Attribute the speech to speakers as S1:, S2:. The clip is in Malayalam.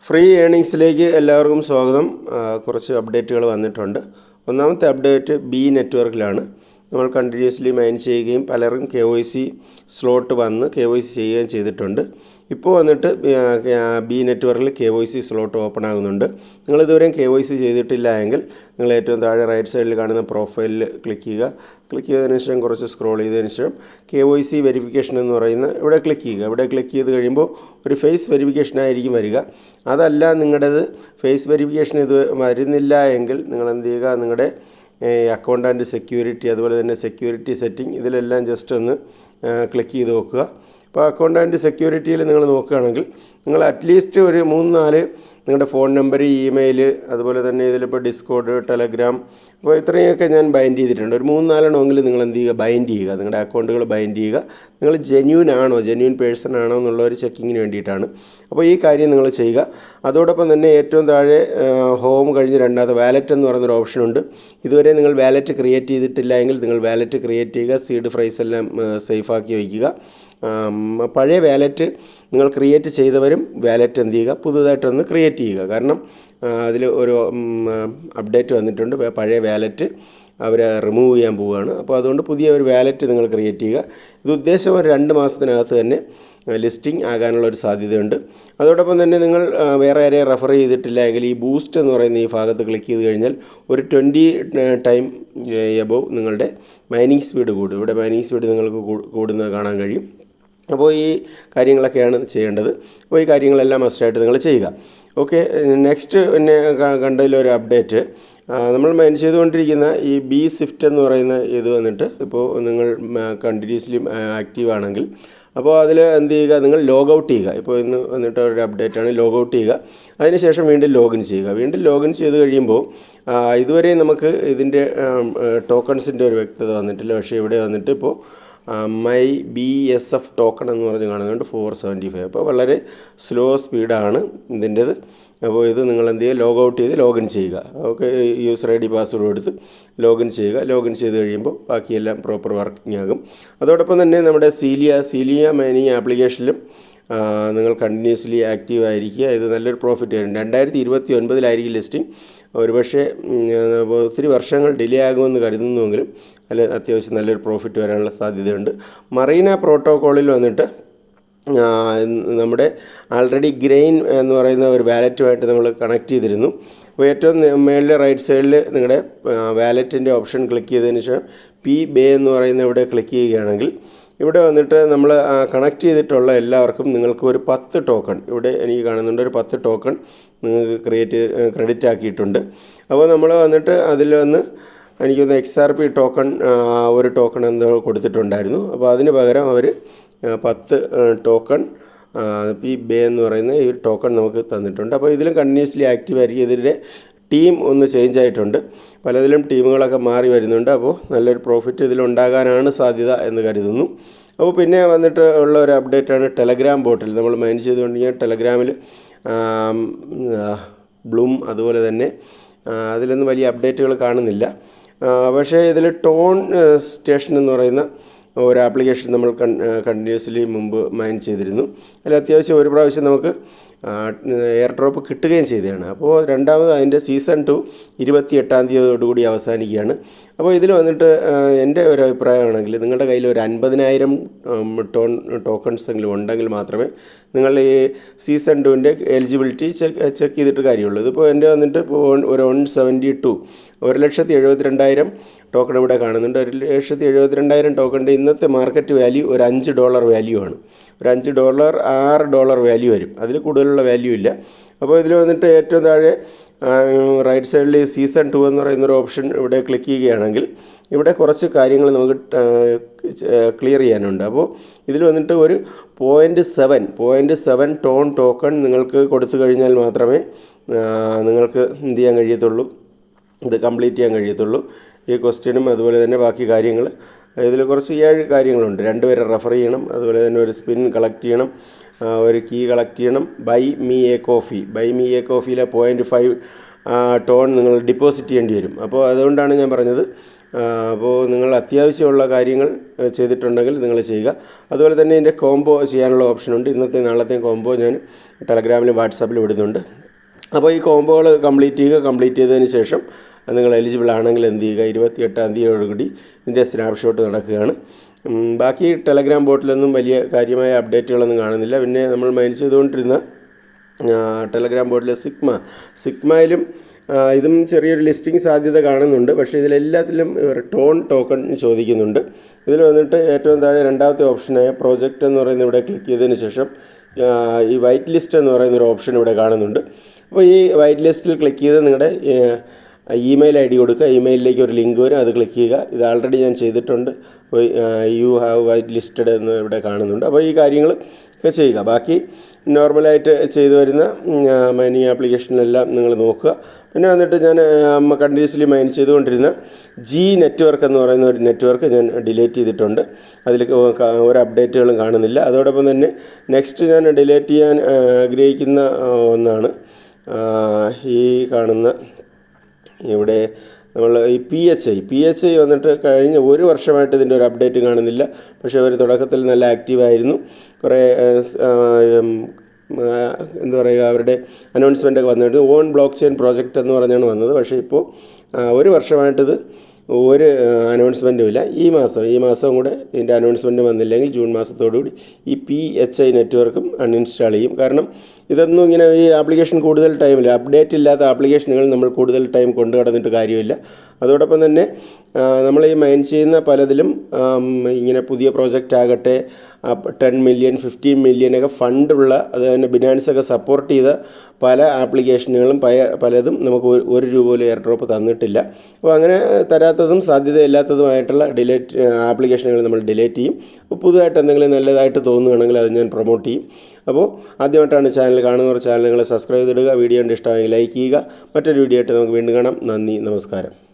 S1: ഫ്രീ ഏണിങ്സിലേക്ക് എല്ലാവർക്കും സ്വാഗതം. കുറച്ച് അപ്ഡേറ്റുകൾ വന്നിട്ടുണ്ട്. ഒന്നാമത്തെ അപ്ഡേറ്റ് ബി നെറ്റ്വർക്കിലാണ്. നമ്മൾ കണ്ടിന്യൂസ്ലി മൈൻ ചെയ്യുകയും പലരും KYC സ്ലോട്ട് വന്ന് KYC ചെയ്യുകയും ചെയ്തിട്ടുണ്ട്. ഇപ്പോൾ വന്നിട്ട് ബി നെറ്റ്വർക്കിൽ KYC സ്ലോട്ട് ഓപ്പൺ ആകുന്നുണ്ട്. നിങ്ങളിതുവരെയും KYC ചെയ്തിട്ടില്ല എങ്കിൽ നിങ്ങൾ ഏറ്റവും താഴെ റൈറ്റ് സൈഡിൽ കാണുന്ന പ്രൊഫൈലിൽ ക്ലിക്ക് ചെയ്യുക. ക്ലിക്ക് ചെയ്തതിന് ശേഷം കുറച്ച് സ്ക്രോൾ ചെയ്തതിന് ശേഷം KYC വെരിഫിക്കേഷൻ എന്ന് പറയുന്ന ഇവിടെ ക്ലിക്ക് ചെയ്യുക. ഇവിടെ ക്ലിക്ക് ചെയ്ത് കഴിയുമ്പോൾ ഒരു ഫേസ് വെരിഫിക്കേഷൻ ആയിരിക്കും വരിക. അതല്ല നിങ്ങളുടേത് ഫേസ് വെരിഫിക്കേഷൻ ഇത് വരുന്നില്ല എങ്കിൽ നിങ്ങൾ എന്ത് ചെയ്യുക, നിങ്ങളുടെ അക്കൗണ്ട് ആൻഡ് സെക്യൂരിറ്റി അതുപോലെ തന്നെ സെക്യൂരിറ്റി സെറ്റിംഗ് ഇതിലെല്ലാം ജസ്റ്റ് ഒന്ന് ക്ലിക്ക് ചെയ്ത് നോക്കുക. അപ്പോൾ അക്കൗണ്ട് ആൻഡ് സെക്യൂരിറ്റിയിൽ നിങ്ങൾ നോക്കുകയാണെങ്കിൽ നിങ്ങൾ അറ്റ്ലീസ്റ്റ് ഒരു 3-4 നിങ്ങളുടെ ഫോൺ നമ്പർ, ഇമെയിൽ, അതുപോലെ തന്നെ ഇതിലിപ്പോൾ ഡിസ്കോഡ്, ടെലഗ്രാം, അപ്പോൾ ഇത്രയൊക്കെ ഞാൻ ബൈൻഡ് ചെയ്തിട്ടുണ്ട്. ഒരു 3-4 എണ്ണമെങ്കിലും നിങ്ങൾ എന്ത് ചെയ്യുക, ബൈൻഡ് ചെയ്യുക. നിങ്ങളുടെ അക്കൗണ്ടുകൾ ബൈൻഡ് ചെയ്യുക. നിങ്ങൾ ജെന്യൂൻ പേഴ്സൺ ആണോ എന്നുള്ള ഒരു ചെക്കിങ്ങിന് വേണ്ടിയിട്ടാണ്. അപ്പോൾ ഈ കാര്യം നിങ്ങൾ ചെയ്യുക. അതോടൊപ്പം തന്നെ ഏറ്റവും താഴെ ഹോം കഴിഞ്ഞ് രണ്ടാമത്തെ വാലറ്റ് എന്ന് പറയുന്നൊരു ഓപ്ഷനുണ്ട്. ഇതുവരെ നിങ്ങൾ വാലറ്റ് ക്രിയേറ്റ് ചെയ്തിട്ടില്ല എങ്കിൽ നിങ്ങൾ വാലറ്റ് ക്രിയേറ്റ് ചെയ്യുക. സീഡ് ഫ്രൈസ് എല്ലാം സേഫാക്കി വയ്ക്കുക. പഴയ വാലറ്റ് നിങ്ങൾ ക്രിയേറ്റ് ചെയ്തവരും വാലറ്റ് എന്ത് ചെയ്യുക, പുതുതായിട്ടൊന്ന് ക്രിയേറ്റ് ചെയ്യുക. കാരണം അതിൽ ഒരു അപ്ഡേറ്റ് വന്നിട്ടുണ്ട്. പഴയ വാലറ്റ് അവർ റിമൂവ് ചെയ്യാൻ പോവുകയാണ്. അപ്പോൾ അതുകൊണ്ട് പുതിയ ഒരു വാലറ്റ് നിങ്ങൾ ക്രിയേറ്റ് ചെയ്യുക. ഇത് ഉദ്ദേശം ഒരു 2 മാസത്തിനകത്ത് തന്നെ ലിസ്റ്റിംഗ് ആകാനുള്ള ഒരു സാധ്യതയുണ്ട്. അതോടൊപ്പം തന്നെ നിങ്ങൾ വേറെ ആരെയും റെഫർ ചെയ്തിട്ടില്ല എങ്കിൽ ഈ ബൂസ്റ്റ് എന്ന് പറയുന്ന ഈ ഭാഗത്ത് ക്ലിക്ക് ചെയ്ത് കഴിഞ്ഞാൽ ഒരു 20 ടൈം എബോവ് നിങ്ങളുടെ മൈനിങ് സ്പീഡ് കൂടും. ഇവിടെ മൈനിങ് സ്പീഡ് നിങ്ങൾക്ക് കൂടുന്നത് കാണാൻ കഴിയും. അപ്പോൾ ഈ കാര്യങ്ങളൊക്കെയാണ് ചെയ്യേണ്ടത്. അപ്പോൾ ഈ കാര്യങ്ങളെല്ലാം മസ്റ്റായിട്ട് നിങ്ങൾ ചെയ്യുക. ഓക്കെ, നെക്സ്റ്റ് പിന്നെ കണ്ടതിലൊരു അപ്ഡേറ്റ്, നമ്മൾ മൈൻ ചെയ്തുകൊണ്ടിരിക്കുന്ന ഈ ബി സ്വിഫ്റ്റ് എന്ന് പറയുന്ന ഇത് വന്നിട്ട് ഇപ്പോൾ നിങ്ങൾ കണ്ടിന്യൂസ്ലി ആക്റ്റീവ് ആണെങ്കിൽ അപ്പോൾ അതിൽ എന്ത് ചെയ്യുക, നിങ്ങൾ ലോഗൗട്ട് ചെയ്യുക. ഇപ്പോൾ ഇന്ന് വന്നിട്ട് ഒരു അപ്ഡേറ്റാണ്, ലോഗൗട്ട് ചെയ്യുക. അതിനുശേഷം വീണ്ടും ലോഗിൻ ചെയ്യുക. വീണ്ടും ലോഗിൻ ചെയ്ത് കഴിയുമ്പോൾ ഇതുവരെ നമുക്ക് ഇതിൻ്റെ ടോക്കൺസിൻ്റെ ഒരു വ്യക്തത വന്നിട്ടില്ല. പക്ഷേ ഇവിടെ വന്നിട്ട് ഇപ്പോൾ മൈ BSF ടോക്കൺ എന്ന് പറഞ്ഞ് കാണുന്നുണ്ട് 475. അപ്പോൾ വളരെ സ്ലോ സ്പീഡാണ് ഇതിൻ്റേത്. അപ്പോൾ ഇത് നിങ്ങൾ എന്ത് ചെയ്യുക, ലോഗൗട്ട് ചെയ്ത് ലോഗിൻ ചെയ്യുക. ഓക്കെ, യൂസർ ID പാസ്വേഡ് കൊടുത്ത് ലോഗിൻ ചെയ്യുക. ലോഗിൻ ചെയ്ത് കഴിയുമ്പോൾ ബാക്കിയെല്ലാം പ്രോപ്പർ വർക്കിംഗ് ആകും. അതോടൊപ്പം തന്നെ നമ്മുടെ സീലിയ മൈനിങ് ആപ്ലിക്കേഷനിലും നിങ്ങൾ കണ്ടിന്യൂസ്ലി ആക്റ്റീവ് ആയിരിക്കുക. ഇത് നല്ലൊരു പ്രോഫിറ്റ് വരും. 2029 ലിസ്റ്റിംഗ്. ഒരുപക്ഷെ ഒത്തിരി വർഷങ്ങൾ ഡിലേ ആകുമെന്ന് കരുതുന്നുവെങ്കിലും അതിൽ അത്യാവശ്യം നല്ലൊരു പ്രോഫിറ്റ് വരാനുള്ള സാധ്യതയുണ്ട്. മറീന പ്രോട്ടോക്കോളിൽ വന്നിട്ട് നമ്മുടെ ആൾറെഡി ഗ്രെയിൻ എന്ന് പറയുന്ന ഒരു വാലറ്റുമായിട്ട് നമ്മൾ കണക്ട് ചെയ്തിരുന്നു. അപ്പോൾ ഏറ്റവും മേളിലെ റൈറ്റ് സൈഡിൽ നിങ്ങളുടെ വാലറ്റിൻ്റെ ഓപ്ഷൻ ക്ലിക്ക് ചെയ്തതിന് ശേഷം P-Bay എന്ന് പറയുന്ന ഇവിടെ ക്ലിക്ക് ചെയ്യുകയാണെങ്കിൽ ഇവിടെ വന്നിട്ട് നമ്മൾ കണക്ട് ചെയ്തിട്ടുള്ള എല്ലാവർക്കും നിങ്ങൾക്ക് ഒരു 10 ടോക്കൺ ഇവിടെ എനിക്ക് കാണുന്നുണ്ട്. ഒരു 10 ടോക്കൺ നിങ്ങൾക്ക് ക്രെഡിറ്റ് ആക്കിയിട്ടുണ്ട്. അപ്പോൾ നമ്മൾ വന്നിട്ട് അതിൽ വന്ന് എനിക്കൊന്ന് XRP ടോക്കൺ ഒരു ടോക്കൺ എന്തോ കൊടുത്തിട്ടുണ്ടായിരുന്നു. അപ്പോൾ അതിന് പകരം അവർ 10 ടോക്കൺ P-Bay എന്ന് പറയുന്ന ഈ ടോക്കൺ നമുക്ക് തന്നിട്ടുണ്ട്. അപ്പോൾ ഇതിലും കണ്ടിന്യൂസ്ലി ആക്റ്റീവ് ആയിരിക്കും. ഇതിൻ്റെ ടീം ഒന്ന് ചേഞ്ച് ആയിട്ടുണ്ട്. പലതിലും ടീമുകളൊക്കെ മാറി വരുന്നുണ്ട്. അപ്പോൾ നല്ലൊരു പ്രോഫിറ്റ് ഇതിലുണ്ടാകാനാണ് സാധ്യത എന്ന് കരുതുന്നു. അപ്പോൾ പിന്നെ വന്നിട്ട് ഉള്ള ഒരു അപ്ഡേറ്റാണ് ടെലഗ്രാം ബോട്ടിൽ. നമ്മൾ മൈൻ ചെയ്തുകൊണ്ടിരിക്കുന്ന ടെലഗ്രാമിൽ ബ്ലൂം അതുപോലെ തന്നെ അതിലൊന്നും വലിയ അപ്ഡേറ്റുകൾ കാണുന്നില്ല. പക്ഷേ ഇതിൽ ടോൺ സ്റ്റേഷൻ എന്ന് പറയുന്ന ഒരു ആപ്ലിക്കേഷൻ നമ്മൾ കണ്ടിന്യൂസ്ലി മുമ്പ് മൈൻ ചെയ്തിരുന്നു. അതിൽ അത്യാവശ്യം ഒരു പ്രാവശ്യം നമുക്ക് എയർ ഡ്രോപ്പ് കിട്ടുകയും ചെയ്തതാണ്. അപ്പോൾ രണ്ടാമത് അതിൻ്റെ സീസൺ 2 28 അവസാനിക്കുകയാണ്. അപ്പോൾ ഇതിൽ വന്നിട്ട് എൻ്റെ ഒരു അഭിപ്രായമാണെങ്കിൽ നിങ്ങളുടെ കയ്യിൽ ഒരു 50,000 ടോക്കൺസ് എങ്കിലും ഉണ്ടെങ്കിൽ മാത്രമേ നിങ്ങൾ ഈ സീസൺ 2ൻ്റെ എലിജിബിലിറ്റി ചെക്ക് ചെയ്തിട്ട് കാര്യമുള്ളൂ. ഇതിപ്പോൾ എൻ്റെ വന്നിട്ട് ഇപ്പോൾ ഒരു 1,72,000 ടോക്കൺ ഇവിടെ കാണുന്നുണ്ട്. 1,72,000 ടോക്കണിൻ്റെ ഇന്നത്തെ മാർക്കറ്റ് വാല്യൂ ഒരു $5 വാല്യൂ ആണ്. ഒരു $5 $6 വാല്യൂ വരും. അതിൽ കൂടുതലുള്ള വാല്യൂ ഇല്ല. അപ്പോൾ ഇതിൽ വന്നിട്ട് ഏറ്റവും താഴെ റൈറ്റ് സൈഡിൽ സീസൺ 2 എന്ന് പറയുന്നൊരു ഓപ്ഷൻ ഇവിടെ ക്ലിക്ക് ചെയ്യുകയാണെങ്കിൽ ഇവിടെ കുറച്ച് കാര്യങ്ങൾ നമുക്ക് ക്ലിയർ ചെയ്യാനുണ്ട്. അപ്പോൾ ഇതിൽ വന്നിട്ട് ഒരു 0.7 ടോക്കൺ നിങ്ങൾക്ക് കൊടുത്തു കഴിഞ്ഞാൽ മാത്രമേ നിങ്ങൾക്ക് എന്ത് ചെയ്യാൻ കഴിയത്തുള്ളൂ, ഇത് കംപ്ലീറ്റ് ചെയ്യാൻ കഴിയത്തുള്ളൂ. ഈ ക്വസ്റ്റ്യനും അതുപോലെ തന്നെ ബാക്കി കാര്യങ്ങൾ ഇതിൽ കുറച്ച് 7 കാര്യങ്ങളുണ്ട്. 2 പേരെ റെഫർ ചെയ്യണം, അതുപോലെ തന്നെ ഒരു സ്പിൻ കളക്ട് ചെയ്യണം, ഒരു കീ കളക്ട് ചെയ്യണം. ബൈ മീ എ കോഫിയിലെ 0.5 ടോൺ നിങ്ങൾ ഡിപ്പോസിറ്റ് ചെയ്യേണ്ടി വരും. അപ്പോൾ അതുകൊണ്ടാണ് ഞാൻ പറഞ്ഞത് അപ്പോൾ നിങ്ങൾ അത്യാവശ്യമുള്ള കാര്യങ്ങൾ ചെയ്തിട്ടുണ്ടെങ്കിൽ നിങ്ങൾ ചെയ്യുക. അതുപോലെ തന്നെ ഇതിൻ്റെ കോംബോ ചെയ്യാനുള്ള ഓപ്ഷനുണ്ട്. ഇന്നത്തെ നാളത്തെയും കോംബോ ഞാൻ ടെലഗ്രാമിലും വാട്സാപ്പിലും ഇടുന്നുണ്ട്. അപ്പോൾ ഈ കോംബോകൾ കംപ്ലീറ്റ് ചെയ്തതിന് ശേഷം നിങ്ങൾ എലിജിബിൾ ആണെങ്കിൽ എന്ത് ചെയ്യുക, 28-ാം തീയതിയോടുകൂടി ഇതിൻ്റെ സ്നാപ്ഷോട്ട് നടക്കുകയാണ്. ബാക്കി ടെലഗ്രാം ബോട്ടിലൊന്നും വലിയ കാര്യമായ അപ്ഡേറ്റുകളൊന്നും കാണുന്നില്ല. പിന്നെ നമ്മൾ മൈൻഡ് ചെയ്തുകൊണ്ടിരുന്ന ടെലഗ്രാം ബോട്ടിലെ സിഗ്മയിലും ഇതും ചെറിയൊരു ലിസ്റ്റിംഗ് സാധ്യത കാണുന്നുണ്ട്. പക്ഷേ ഇതിലെല്ലാത്തിലും ടോൺ ടോക്കൺ ചോദിക്കുന്നുണ്ട്. ഇതിൽ വന്നിട്ട് ഏറ്റവും താഴെ രണ്ടാമത്തെ ഓപ്ഷനായ പ്രോജക്റ്റ് എന്ന് പറയുന്ന ഇവിടെ ക്ലിക്ക് ചെയ്തതിന് ശേഷം ഈ വൈറ്റ് ലിസ്റ്റ് എന്ന് പറയുന്നൊരു ഓപ്ഷൻ ഇവിടെ കാണുന്നുണ്ട്. അപ്പോൾ ഈ വൈറ്റ് ലിസ്റ്റിൽ ക്ലിക്ക് ചെയ്ത് നിങ്ങളുടെ ഇമെയിൽ ID കൊടുക്കുക. ഇമെയിലിലേക്ക് ഒരു ലിങ്ക് വരും, അത് ക്ലിക്ക് ചെയ്യുക. ഇത് ആൾറെഡി ഞാൻ ചെയ്തിട്ടുണ്ട്. അപ്പോൾ യു ഹാവ് വൈറ്റ് ലിസ്റ്റഡ് എന്ന് ഇവിടെ കാണുന്നുണ്ട്. അപ്പോൾ ഈ കാര്യങ്ങൾ ഒക്കെ ചെയ്യുക. ബാക്കി നോർമലായിട്ട് ചെയ്തു വരുന്ന മൈനിങ് ആപ്ലിക്കേഷനിലെല്ലാം നിങ്ങൾ നോക്കുക. പിന്നെ വന്നിട്ട് ഞാൻ കണ്ടിന്യൂസ്ലി മൈൻ ചെയ്തുകൊണ്ടിരുന്ന ജി നെറ്റ്വർക്ക് എന്ന് പറയുന്ന ഒരു നെറ്റ്വർക്ക് ഞാൻ ഡിലീറ്റ് ചെയ്തിട്ടുണ്ട്. അതിൽ ഒരു അപ്ഡേറ്റുകളും കാണുന്നില്ല. അതോടൊപ്പം തന്നെ നെക്സ്റ്റ് ഞാൻ ഡിലീറ്റ് ചെയ്യാൻ ആഗ്രഹിക്കുന്ന ഒന്നാണ് ഈ കാണുന്ന ഇവിടെ നമ്മൾ ഈ PHI വന്നിട്ട് കഴിഞ്ഞ ഒരു വർഷമായിട്ട് ഇതിൻ്റെ ഒരു അപ്ഡേറ്റ് കാണുന്നില്ല. പക്ഷേ അവർ തുടക്കത്തിൽ നല്ല ആക്റ്റീവായിരുന്നു. കുറേ എന്താ പറയുക, അവരുടെ അനൗൺസ്മെൻറ്റൊക്കെ വന്നിട്ട് ഓൺ ബ്ലോക്ക് ചെയിൻ പ്രോജക്റ്റ് എന്ന് പറഞ്ഞാണ് വന്നത്. പക്ഷേ ഇപ്പോൾ ഒരു വർഷമായിട്ടിത് ഒരു അനൗൺസ്മെൻറ്റും ഇല്ല. ഈ മാസം കൂടെ ഇതിൻ്റെ അനൗൺസ്മെൻറ്റ് വന്നില്ലെങ്കിൽ ജൂൺ മാസത്തോടുകൂടി ഈ PHI നെറ്റ്വർക്കും അൺഇൻസ്റ്റാൾ ചെയ്യും. കാരണം ഇതൊന്നും ഇങ്ങനെ ഈ ആപ്ലിക്കേഷൻ കൂടുതൽ ടൈമിൽ അപ്ഡേറ്റ് ഇല്ലാത്ത ആപ്ലിക്കേഷനുകൾ നമ്മൾ കൂടുതൽ ടൈം കൊണ്ടു കടന്നിട്ട് കാര്യമില്ല. അതോടൊപ്പം തന്നെ നമ്മൾ ഈ മൈൻ ചെയ്യുന്ന പലതിലും ഇങ്ങനെ പുതിയ പ്രോജക്റ്റ് ആകട്ടെ 10 മില്യൺ 15 മില്യനൊക്കെ ഫണ്ടുള്ള, അത് തന്നെ ബിനാൻസൊക്കെ സപ്പോർട്ട് ചെയ്ത പല ആപ്ലിക്കേഷനുകളും പലതും നമുക്ക് ₹1 പോലും എയർ ഡ്രോപ്പ് തന്നിട്ടില്ല. അപ്പോൾ അങ്ങനെ തരാത്തതും സാധ്യതയില്ലാത്തതുമായിട്ടുള്ള ആപ്ലിക്കേഷനുകൾ നമ്മൾ ഡിലീറ്റ് ചെയ്യും. അപ്പോൾ പുതുതായിട്ട് എന്തെങ്കിലും നല്ലതായിട്ട് തോന്നുകയാണെങ്കിൽ അത് ഞാൻ പ്രൊമോട്ട് ചെയ്യും. അപ്പോൾ ആദ്യമായിട്ടാണ് ചാനൽ കാണുന്നവർ ചാനലുകൾ സബ്സ്ക്രൈബ് ചെയ്തിടുക. വീഡിയോ ഇഷ്ടമായെങ്കിൽ ലൈക്ക് ചെയ്യുക. മറ്റൊരു വീഡിയോ ആയിട്ട് നമുക്ക് വീണ്ടും കാണാം. നന്ദി, നമസ്കാരം.